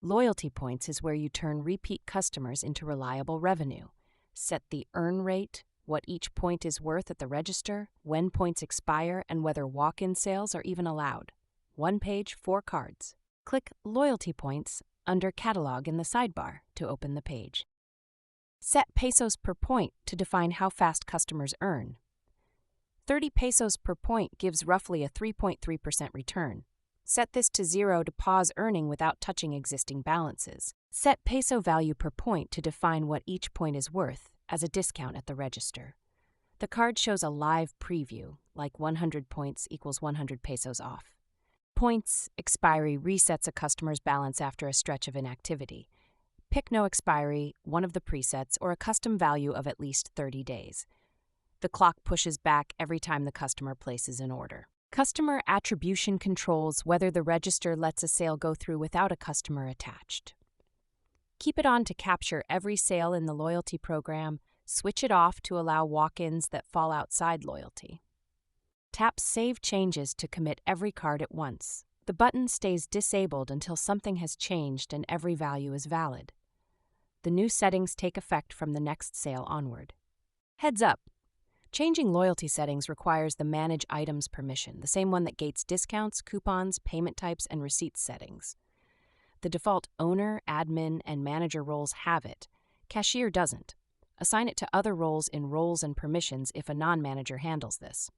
Loyalty points is where you turn repeat customers into reliable revenue. Set the earn rate, what each point is worth at the register, when points expire, and whether walk-in sales are even allowed. 1 page, 4 cards. Click Loyalty Points under Catalog in the sidebar to open the page. Set pesos per point to define how fast customers earn. 30 pesos per point gives roughly a 3.3% return. Set this to 0 to pause earning without touching existing balances. Set peso value per point to define what each point is worth as a discount at the register. The card shows a live preview, like 100 points equals 100 pesos off. Points expiry resets a customer's balance after a stretch of inactivity. Pick no expiry, one of the presets, or a custom value of at least 30 days. The clock pushes back every time the customer places an order. Customer attribution controls whether the register lets a sale go through without a customer attached. Keep it on to capture every sale in the loyalty program. Switch it off to allow walk-ins that fall outside loyalty. Tap Save Changes to commit every card at once. The button stays disabled until something has changed and every value is valid. The new settings take effect from the next sale onward. Heads up! Changing loyalty settings requires the Manage Items permission, the same one that gates discounts, coupons, payment types, and receipts settings. The default owner, admin, and manager roles have it. Cashier doesn't. Assign it to other roles in Roles and Permissions if a non-manager handles this.